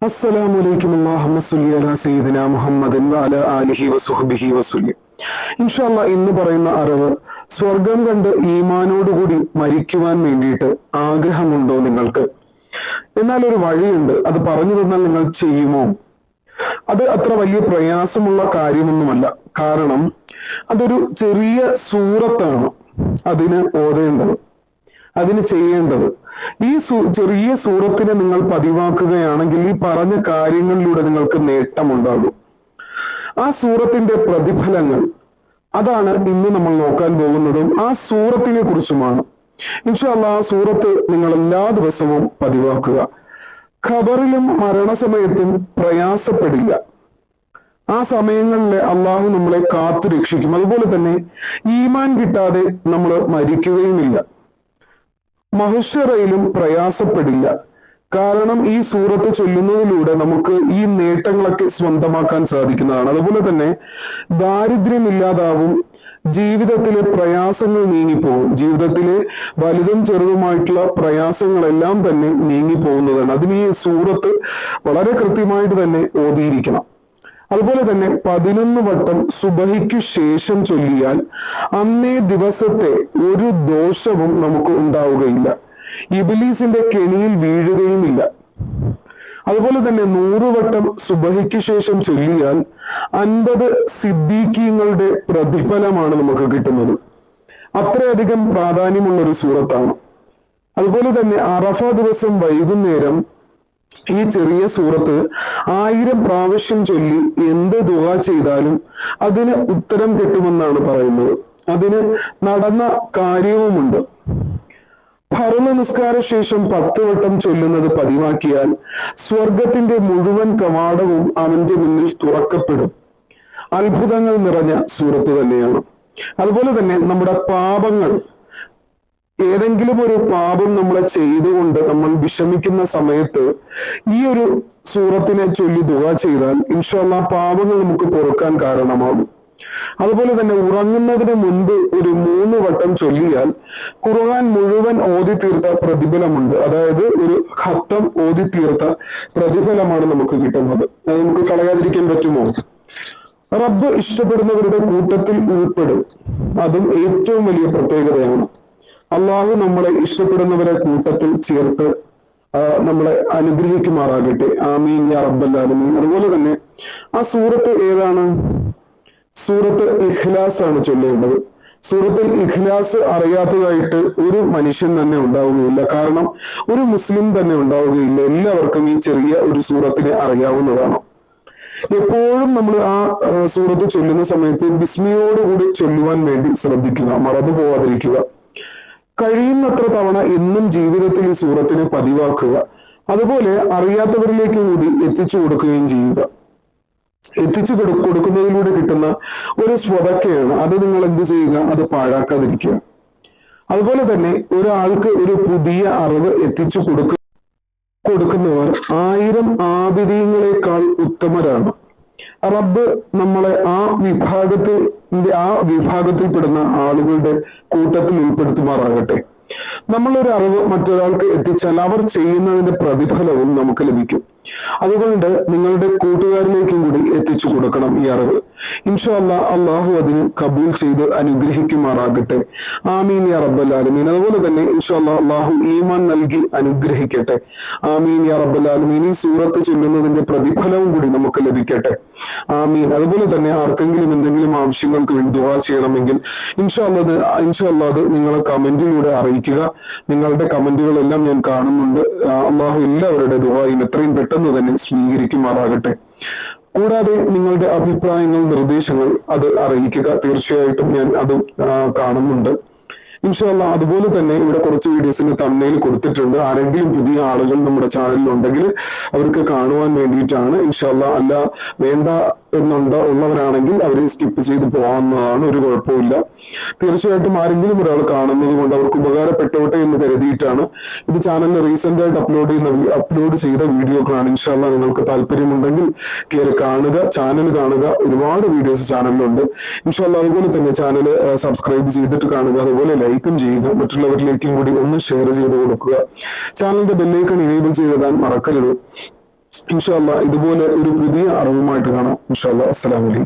അസ്സലാമു അലൈക്കും സയ്യിദിന മുഹമ്മദിൻ വഅലാ ആലിഹി വസുഹ്ബിഹി വസല്ലം. ഇൻഷാ അല്ലാഹ് ഇന്ന് പറയുന്ന അറിവ് സ്വർഗം കണ്ട് ഈമാനോടുകൂടി മരിക്കുവാൻ വേണ്ടിയിട്ട് ആഗ്രഹമുണ്ടോ നിങ്ങൾക്ക്? എന്നാൽ ഒരു വഴിയുണ്ട്, അത് പറഞ്ഞു തന്നാൽ നിങ്ങൾ ചെയ്യുമോ? അത് അത്ര വലിയ പ്രയാസമുള്ള കാര്യമൊന്നുമല്ല. കാരണം അതൊരു ചെറിയ സൂറത്താണ് അതിന് ഓതേണ്ടത്, അതിന് ചെയ്യേണ്ടത്. ഈ ചെറിയ സൂറത്തിനെ നിങ്ങൾ പതിവാക്കുകയാണെങ്കിൽ ഈ പറഞ്ഞ കാര്യങ്ങളിലൂടെ നിങ്ങൾക്ക് നേട്ടമുണ്ടാകും. ആ സൂറത്തിന്റെ പ്രതിഫലങ്ങൾ, അതാണ് ഇന്ന് നമ്മൾ നോക്കാൻ പോകുന്നതും ആ സൂറത്തിനെ കുറിച്ചുമാണ്. ഇൻഷാ അല്ലാഹ് ആ സൂറത്ത് നിങ്ങൾ എല്ലാ ദിവസവും പതിവാക്കുക. ഖബറിലും മരണസമയത്തും പ്രയാസപ്പെടില്ല. ആ സമയങ്ങളിൽ അള്ളാഹു നമ്മളെ കാത്തു രക്ഷിക്കും. അതുപോലെ തന്നെ ഈമാൻ കിട്ടാതെ നമ്മൾ മരിക്കുകയുമില്ല. മഹ്ശറയിലും പ്രയാസപ്പെടില്ല. കാരണം ഈ സൂറത്ത് ചൊല്ലുന്നതിലൂടെ നമുക്ക് ഈ നേട്ടങ്ങളൊക്കെ സ്വന്തമാക്കാൻ സാധിക്കുന്നതാണ്. അതുപോലെ തന്നെ ദാരിദ്ര്യമില്ലാതാവും, ജീവിതത്തിലെ പ്രയാസങ്ങൾ നീങ്ങിപ്പോകും. ജീവിതത്തിലെ വലുതും ചെറുതുമായിട്ടുള്ള പ്രയാസങ്ങളെല്ലാം തന്നെ നീങ്ങിപ്പോകുന്നതാണ്. അതിന് ഈ സൂറത്ത് വളരെ കൃത്യമായിട്ട് തന്നെ ഓതിയിരിക്കണം. അതുപോലെ തന്നെ 11 വട്ടം സുബഹിക്ക് ശേഷം ചൊല്ലിയാൽ അന്നേ ദിവസത്തെ ഒരു ദോഷവും നമുക്ക് ഉണ്ടാവുകയില്ല. ഇബ്ലീസിന്റെ കെണിയിൽ വീഴുകയുമില്ല. അതുപോലെ തന്നെ 100 വട്ടം സുബഹിക്ക് ശേഷം ചൊല്ലിയാൽ 50 സിദ്ദീഖീങ്ങളുടെ പ്രതിഫലമാണ് നമുക്ക് കിട്ടുന്നത്. അത്രയധികം പ്രാധാന്യമുള്ള ഒരു സൂറത്താണ്. അതുപോലെ തന്നെ അറഫ ദിവസം വൈകുന്നേരം ഈ ചെറിയ സൂറത്ത് 1000 പ്രാവശ്യം ചൊല്ലി എന്ത് ദുആ ചെയ്താലും അതിന് ഉത്തരം കിട്ടുമെന്നാണ് പറയുന്നത്. അതിന് നടന്ന കാര്യവുമുണ്ട്. ഫർള് നിസ്കാര ശേഷം 10 വട്ടം ചൊല്ലുന്നത് പതിവാക്കിയാൽ സ്വർഗത്തിന്റെ മുഴുവൻ കവാടവും അവന്റെ മുന്നിൽ തുറക്കപ്പെടും. അത്ഭുതങ്ങൾ നിറഞ്ഞ സൂറത്ത് തന്നെയാണ്. അതുപോലെ തന്നെ നമ്മുടെ പാപങ്ങൾ, ഏതെങ്കിലും ഒരു പാപം നമ്മളെ ചെയ്തുകൊണ്ട് നമ്മൾ വിഷമിക്കുന്ന സമയത്ത് ഈ ഒരു സൂറത്തിനെ ചൊല്ലി ദുആ ചെയ്താൽ ഇൻഷാ അല്ലാഹ് പാപങ്ങൾ നമുക്ക് പൊറുക്കാൻ കാരണമാകും. അതുപോലെ തന്നെ ഉറങ്ങുന്നതിന് മുൻപ് ഒരു 3 വട്ടം ചൊല്ലിയാൽ ഖുർആൻ മുഴുവൻ ഓതി തീർത്ത പ്രതിഫലമുണ്ട്. അതായത് ഒരു ഖത്തം ഓതി തീർത്ത പ്രതിഫലമാണ് നമുക്ക് കിട്ടുന്നത്. അത് നമുക്ക് കളയാതിരിക്കാൻ പറ്റുമോ? റബ്ബ് ഇഷ്ടപ്പെടുന്നവരുടെ കൂട്ടത്തിൽ ഉൾപ്പെടും. അതും ഏറ്റവും വലിയ പ്രത്യേകതയാണ്. അള്ളാഹു നമ്മളെ ഇഷ്ടപ്പെടുന്നവരെ കൂട്ടത്തിൽ ചേർത്ത് നമ്മളെ അനുഗ്രഹിക്കുമാറാകട്ടെ. ആമീൻ യാ റബ്ബൽ ആലമീൻ. അതുപോലെ തന്നെ ആ സൂറത്ത് ഏതാണ്? സൂറത്ത് ഇഖ്ലാസ് ആണ് ചൊല്ലേണ്ടത്. സൂറത്തിൽ ഇഖ്ലാസ് അറിയാത്തതായിട്ട് ഒരു മനുഷ്യൻ തന്നെ ഉണ്ടാവുകയില്ല. കാരണം ഒരു മുസ്ലിം തന്നെ ഉണ്ടാവുകയില്ല. എല്ലാവർക്കും ഈ ചെറിയ ഒരു സൂറത്തിനെ അറിയാവുന്നതാണ്. എപ്പോഴും നമ്മൾ ആ സൂറത്ത് ചൊല്ലുന്ന സമയത്ത് ബിസ്മിയോടുകൂടി ചൊല്ലുവാൻ വേണ്ടി ശ്രദ്ധിക്കുക, മറന്നു പോവാതിരിക്കുക. കഴിയുന്നത്ര തവണ എന്നും ജീവിതത്തിൽ ഈ സൂറത്തിനെ പതിവാക്കുക. അതുപോലെ അറിയാത്തവരിലേക്ക് കൂടി എത്തിച്ചു കൊടുക്കുകയും ചെയ്യുക. എത്തിച്ചു കൊടുക്കുന്നതിലൂടെ കിട്ടുന്ന ഒരു സ്വതക്കയാണ്. അത് നിങ്ങൾ എന്ത് ചെയ്യുക? അത് പാഴാക്കാതിരിക്കുക. അതുപോലെ തന്നെ ഒരാൾക്ക് ഒരു പുതിയ അറിവ് എത്തിച്ചു കൊടുക്കുന്നവർ 1000 ആബിദീങ്ങളെക്കാൾ ഉത്തമരാണ്. റബ്ബ് നമ്മളെ ആ വിഭാഗത്തിൽപ്പെടുന്ന ആളുകളുടെ കൂട്ടത്തിൽ ഉൾപ്പെടുത്തുമാറാകട്ടെ. നമ്മളൊരു അറിവ് മറ്റൊരാൾക്ക് എത്തിച്ചാൽ അവർ ചെയ്യുന്നതിന്റെ പ്രതിഫലവും നമുക്ക് ലഭിക്കും. അതുകൊണ്ട് നിങ്ങളുടെ കൂട്ടുകാരിലേക്കും കൂടി എത്തിച്ചു കൊടുക്കണം ഈ അറിവ്. ഇൻഷാ അല്ലാഹ് അള്ളാഹു അതിന് കബൂൽ ചെയ്ത് അനുഗ്രഹിക്കുമാറാകട്ടെ. ആമീൻ യാ റബ്ബൽ ആലമീൻ. അതുപോലെ തന്നെ ഇൻഷാ അല്ലാഹ് അള്ളാഹു ഈമാൻ നൽകി അനുഗ്രഹിക്കട്ടെ. ആമീൻ യാ റബ്ബൽ ആലമീൻ. ഈ സൂറത്ത് ചൊല്ലുന്നതിന്റെ പ്രതിഫലവും കൂടി നമുക്ക് ലഭിക്കട്ടെ. ആമീൻ. അതുപോലെ തന്നെ ആർക്കെങ്കിലും എന്തെങ്കിലും ആവശ്യങ്ങൾക്ക് വേണ്ടി ദുആ ചെയ്യണമെങ്കിൽ ഇൻഷാ അല്ലാഹ് അത് നിങ്ങളെ കമന്റിലൂടെ അറിയിക്കുക. നിങ്ങളുടെ കമന്റുകളെല്ലാം ഞാൻ കാണുന്നുണ്ട്. അള്ളാഹു എല്ലാവരുടെ ദുആയും എത്രയും പെട്ടെന്ന് തന്നെ സ്വീകരിക്കുമാറാകട്ടെ. കൂടാതെ നിങ്ങളുടെ അഭിപ്രായങ്ങൾ, നിർദ്ദേശങ്ങൾ അത് അറിയിക്കുക. തീർച്ചയായിട്ടും ഞാൻ അതും കാണുന്നുണ്ട് ഇൻഷാ അല്ലാഹ്. അതുപോലെ തന്നെ ഇവിടെ കുറച്ച് വീഡിയോസിന് തംബ്നെയിൽ കൊടുത്തിട്ടുണ്ട്. ആരെങ്കിലും പുതിയ ആളുകൾ നമ്മുടെ ചാനലിൽ ഉണ്ടെങ്കിൽ അവർക്ക് കാണുവാൻ വേണ്ടിയിട്ടാണ്. ഇൻഷാ അല്ലാഹ് അല്ല വേണ്ട ഉള്ളവരാണെങ്കിൽ അവർ സ്കിപ്പ് ചെയ്ത് പോകാവുന്നതാണ്, ഒരു കുഴപ്പമില്ല. തീർച്ചയായിട്ടും ആരെങ്കിലും ഒരാൾ കാണുന്നത് കൊണ്ട് അവർക്ക് ഉപകാരപ്പെട്ടോട്ടെ എന്ന് കരുതിയിട്ടാണ്. ഇത് ചാനലിൽ റീസെന്റ് ആയിട്ട് അപ്ലോഡ് ചെയ്ത വീഡിയോകളാണ്. ഇൻഷാ അല്ലാഹ് നിങ്ങൾക്ക് താല്പര്യമുണ്ടെങ്കിൽ കയറി കാണുക, ചാനൽ കാണുക. ഒരുപാട് വീഡിയോസ് ചാനലിലുണ്ട് ഇൻഷാ അല്ലാഹ്. അതുപോലെ തന്നെ ചാനൽ സബ്സ്ക്രൈബ് ചെയ്തിട്ട് കാണുക. അതുപോലെ ലൈക്കും ചെയ്യുക. മറ്റുള്ളവരിലേക്കും കൂടി ഒന്ന് ഷെയർ ചെയ്ത് കൊടുക്കുക. ചാനലിന്റെ ബെല്ലൈക്കൺ എനേബിൾ ചെയ്തിടാൻ മറക്കരുത്. ഇൻഷാ അല്ലാഹ് ഇതുപോലെ ഒരു പുതിയ അറിവുമായിട്ട് കാണാം. ഇൻഷാ അല്ലാഹ്. അസ്സലാമു അലൈക്കും.